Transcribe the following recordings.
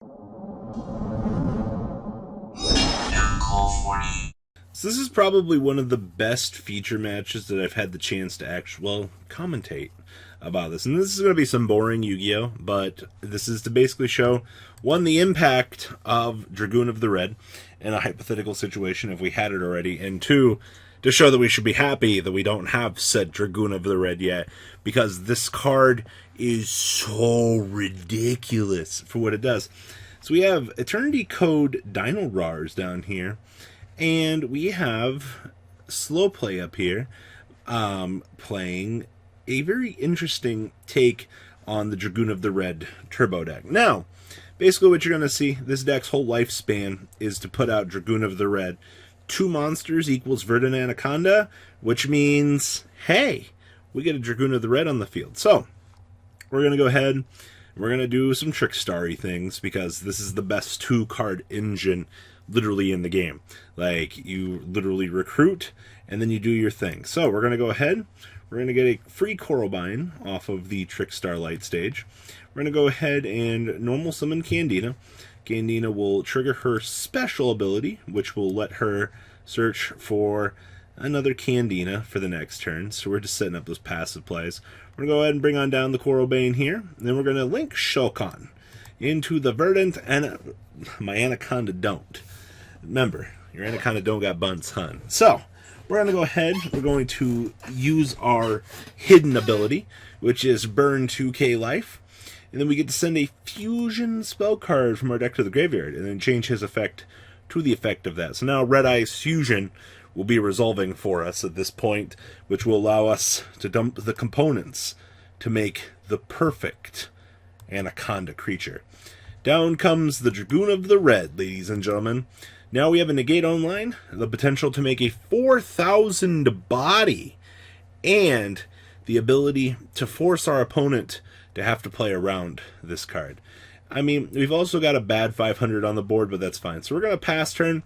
So this is probably one of the best feature matches that I've had the chance to actually, commentate about this. And this is going to be some boring Yu-Gi-Oh, but this is to basically show, one, the impact of Dragun of the Red in a hypothetical situation if we had it already, and two, to show that we should be happy that we don't have said Dragun of the Red yet, because this card is so ridiculous for what it does. So we have Eternity Code Dino Rars down here, and we have Slow Play up here, playing a very interesting take on the Dragun of the Red turbo deck. Now, basically what you're going to see, this deck's whole lifespan is to put out Dragun of the Red. 2 monsters equals Verdant Anaconda, which means, hey, we get a Dragun of the Red on the field. So, we're going to go ahead and we're going to do some Trickstar-y things, because this is the best 2-card engine literally in the game. Like, you literally recruit, and then you do your thing. So, we're going to go ahead, we're going to get a free Coralbine off of the Trickstar Light stage. We're going to go ahead and normal summon Candina. Candina will trigger her special ability, which will let her search for another Candina for the next turn. So we're just setting up those passive plays. We're going to go ahead and bring on down the Coralbane here. And then we're going to link Shulkon into the Verdant, and my Anaconda don't. Remember, your Anaconda don't got buns, hun. So, we're going to go ahead, we're going to use our hidden ability, which is Burn 2k life. And then we get to send a fusion spell card from our deck to the graveyard, and then change his effect to the effect of that. So now Red Eye's fusion will be resolving for us at this point, which will allow us to dump the components to make the perfect Anaconda creature. Down comes the Dragun of the Red, ladies and gentlemen. Now we have a negate online, the potential to make a 4,000 body, and the ability to force our opponent to have to play around this card. I mean, we've also got a bad 500 on the board, but that's fine. So we're going to pass turn.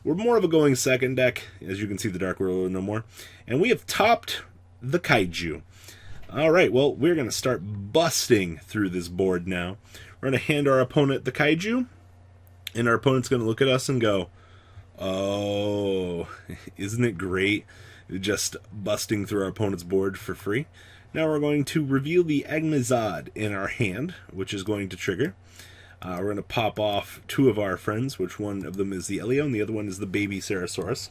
We're more of a going second deck. As you can see, the Dark Ruler no more. And we have topped the Kaiju. Alright, well, we're going to start busting through this board now. We're going to hand our opponent the Kaiju, and our opponent's going to look at us and go, oh, isn't it great just busting through our opponent's board for free? Now we're going to reveal the Agnazad in our hand, which is going to trigger. We're going to pop off 2 of our friends, which one of them is the Elio, and the other one is the baby Ceresaurus.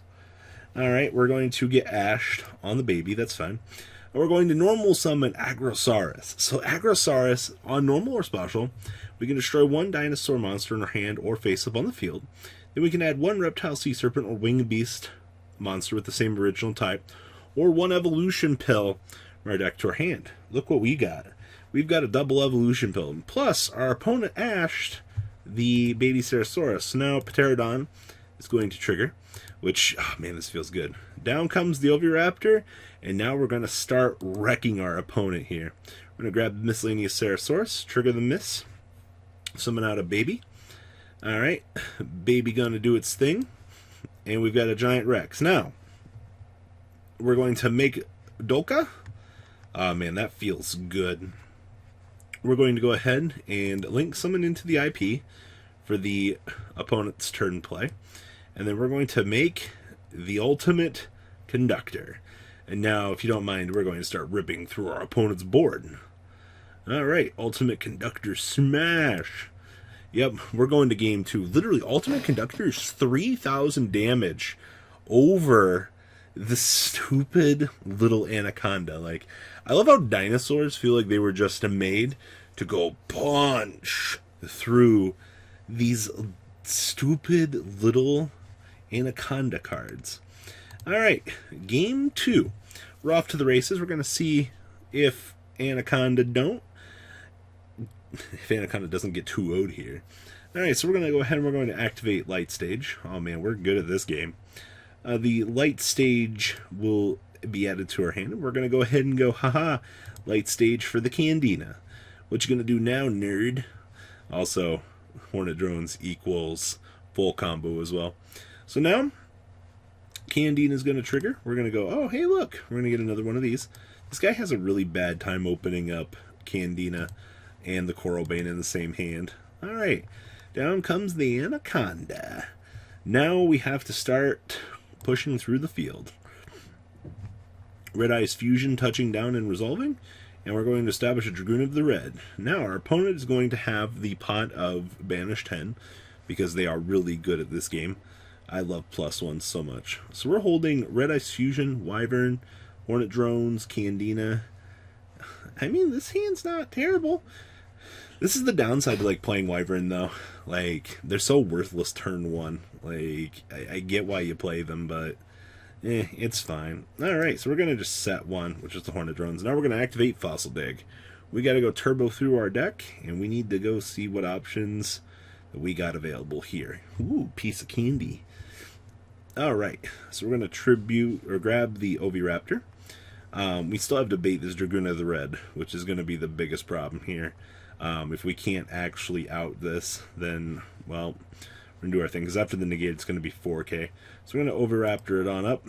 Alright, we're going to get ashed on the baby, that's fine. And we're going to normal summon Agrosaurus. So Agrosaurus, on normal or special, we can destroy 1 dinosaur monster in our hand or face up on the field. Then we can add 1 reptile, sea serpent, or winged beast monster with the same original type, or 1 evolution pill from our deck to our hand. Look what we got. We've got a double evolution pill. Plus, our opponent ashed the baby Ceresaurus. So now Pterodon is going to trigger, which, oh man, this feels good. Down comes the Oviraptor, and now we're going to start wrecking our opponent here. We're going to grab the miscellaneous Ceresaurus, trigger the miss, summon out a baby. Alright, baby gonna do its thing, and we've got a giant Rex. Now, we're going to make Dolka. Oh man, that feels good. We're going to go ahead and link summon into the IP for the opponent's turn play. And then we're going to make the ultimate conductor. And now, if you don't mind, we're going to start ripping through our opponent's board. Alright, ultimate conductor smash. Yep, we're going to game 2. Literally, ultimate conductor is 3,000 damage over the stupid little Anaconda. Like, I love how dinosaurs feel like they were just made to go punch through these stupid little Anaconda cards. Alright, game 2. We're off to the races. We're going to see if Anaconda doesn't get 2-0'd here. Alright, so we're going to go ahead and we're going to activate Light Stage. Oh man, we're good at this game. The Light Stage will be added to our hand. We're going to go ahead and go, haha, Light Stage for the Candina. What you going to do now, nerd? Also, Hornet Drones equals full combo as well. So now, Candina is going to trigger. We're going to go, oh, hey, look. We're going to get another one of these. This guy has a really bad time opening up Candina and the Coralbane in the same hand. Alright. Down comes the Anaconda. Now we have to start pushing through the field. Red Eye's Fusion touching down and resolving. And we're going to establish a Dragoon of the Red. Now our opponent is going to have the pot of Banish 10, because they are really good at this game. I love +1 so much. So we're holding Red Eye's Fusion, Wyvern, Hornet Drones, Candina. I mean, this hand's not terrible. This is the downside to, like, playing Wyvern, though. Like, they're so worthless turn 1. Like, I get why you play them, but it's fine. Alright, so we're going to just set 1, which is the Hornet Drones. Now we're going to activate Fossil Dig. We got to go turbo through our deck, and we need to go see what options that we got available here. Ooh, piece of candy. Alright, so we're going to tribute, or grab the Oviraptor. We still have to bait this Dragun of the Red, which is going to be the biggest problem here. If we can't actually out this, then, well, we're going to do our thing, because after the negate, it's going to be 4k. So we're going to Oviraptor it on up.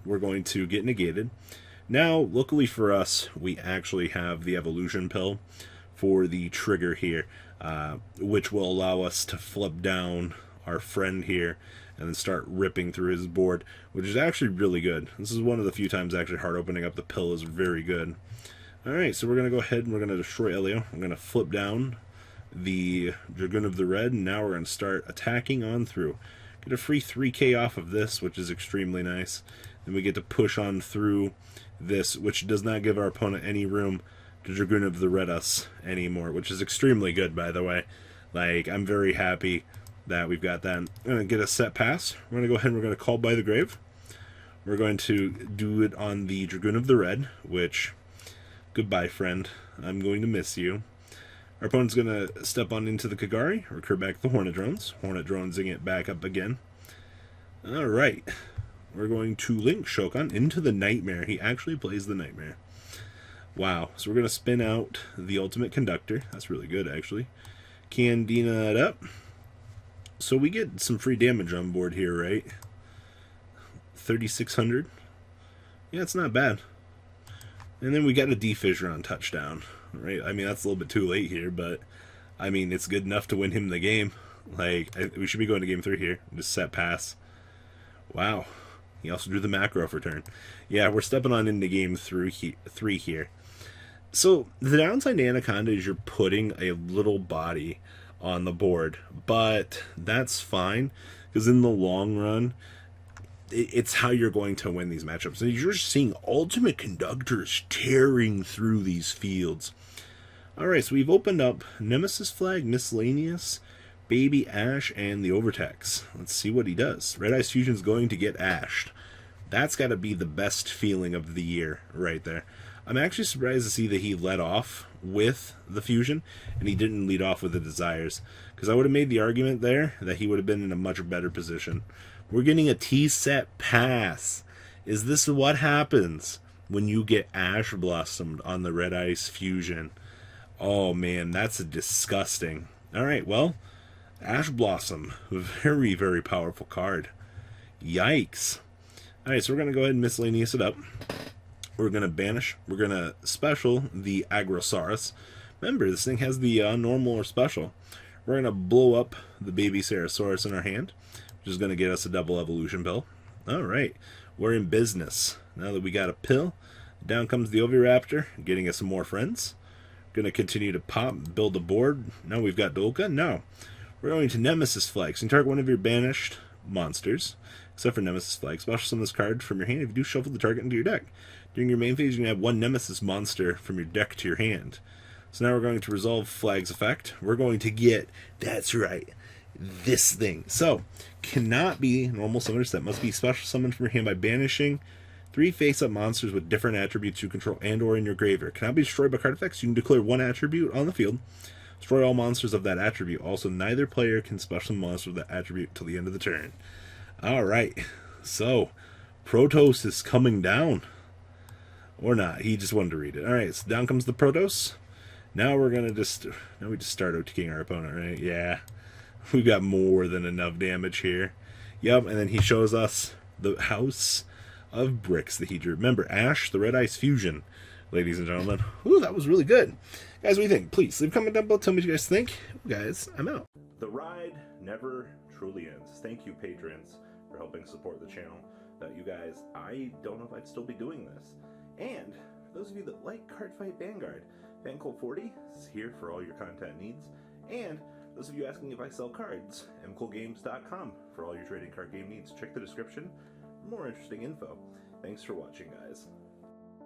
We're going to get negated. Now, luckily for us, we actually have the evolution pill for the trigger here, which will allow us to flip down our friend here and then start ripping through his board, which is actually really good. This is one of the few times actually hard opening up the pill is very good. Alright, so we're going to go ahead and we're going to destroy Elio. I'm going to flip down the Dragoon of the Red, and now we're going to start attacking on through. Get a free 3k off of this, which is extremely nice. Then we get to push on through this, which does not give our opponent any room to Dragoon of the Red us anymore, which is extremely good, by the way. Like, I'm very happy that we've got that. I'm going to get a set pass. We're going to go ahead and we're going to call by the grave. We're going to do it on the Dragoon of the Red, which, goodbye, friend. I'm going to miss you. Our opponent's going to step on into the Kagari, recur back the Hornet Drones. Hornet Dronesing it back up again. Alright. We're going to link Shokan into the Nightmare. He actually plays the Nightmare. Wow. So we're going to spin out the Ultimate Conductor. That's really good, actually. Candina it up. So we get some free damage on board here, right? 3,600. Yeah, it's not bad. And then we got a D-Fissure on touchdown. Right? I mean, that's a little bit too late here, but I mean, it's good enough to win him the game. Like, we should be going to game 3 here. Just set pass. Wow. He also drew the macro for turn. Yeah, we're stepping on into game 3 here. So, the downside to Anaconda is you're putting a little body on the board, but that's fine, because in the long run, it's how you're going to win these matchups. And you're seeing Ultimate Conductors tearing through these fields. Alright, so we've opened up Nemesis Flag, Miscellaneous, Baby Ash, and the Overtax. Let's see what he does. Red Eye's Fusion's going to get ashed. That's got to be the best feeling of the year right there. I'm actually surprised to see that he led off with the Fusion, and he didn't lead off with the Desires, because I would have made the argument there that he would have been in a much better position. We're getting a T-set pass. Is this what happens when you get Ash Blossomed on the Red Eye's Fusion? Oh man, that's disgusting. Alright, well, Ash Blossom, very, very powerful card. Yikes. Alright, so we're going to go ahead and miscellaneous it up. We're going to banish. We're going to special the Agrosaurus. Remember, this thing has the normal or special. We're going to blow up the baby Cerosaurus in our hand, which is going to get us a double evolution pill. Alright, we're in business. Now that we got a pill, down comes the Oviraptor, getting us some more friends. Going to continue to pop, build a board. Now we've got Dolka. Now, we're going to Nemesis Flag. So you can target one of your banished monsters, except for Nemesis Flag. Special summon this card from your hand. If you do, shuffle the target into your deck. During your main phase, you can add one Nemesis monster from your deck to your hand. So now we're going to resolve Flag's effect. We're going to get, that's right, this thing. So, cannot be normal summoners. That must be special summoned from your hand by banishing 3 face-up monsters with different attributes you control and or in your graveyard. Cannot be destroyed by card effects. You can declare one attribute on the field. Destroy all monsters of that attribute. Also, neither player can special monster of that attribute until the end of the turn. Alright, so Protoss is coming down. Or not, he just wanted to read it. Alright, so down comes the Protoss. Now we're gonna now we just start OTKing our opponent, right? Yeah. We've got more than enough damage here. Yep, and then he shows us the House of Bricks that he drew. Remember, Ash, the Red Eye's Fusion, ladies and gentlemen. Ooh, that was really good. Guys, what do you think? Please leave a comment down below. Tell me what you guys think. Guys, I'm out. The ride never truly ends. Thank you, patrons, for helping support the channel. Without you guys, I don't know if I'd still be doing this. And for those of you that like Cardfight Vanguard, FanCool40 is here for all your content needs. And those of you asking if I sell cards, mcoolgames.com for all your trading card game needs. Check the description for more interesting info. Thanks for watching, guys.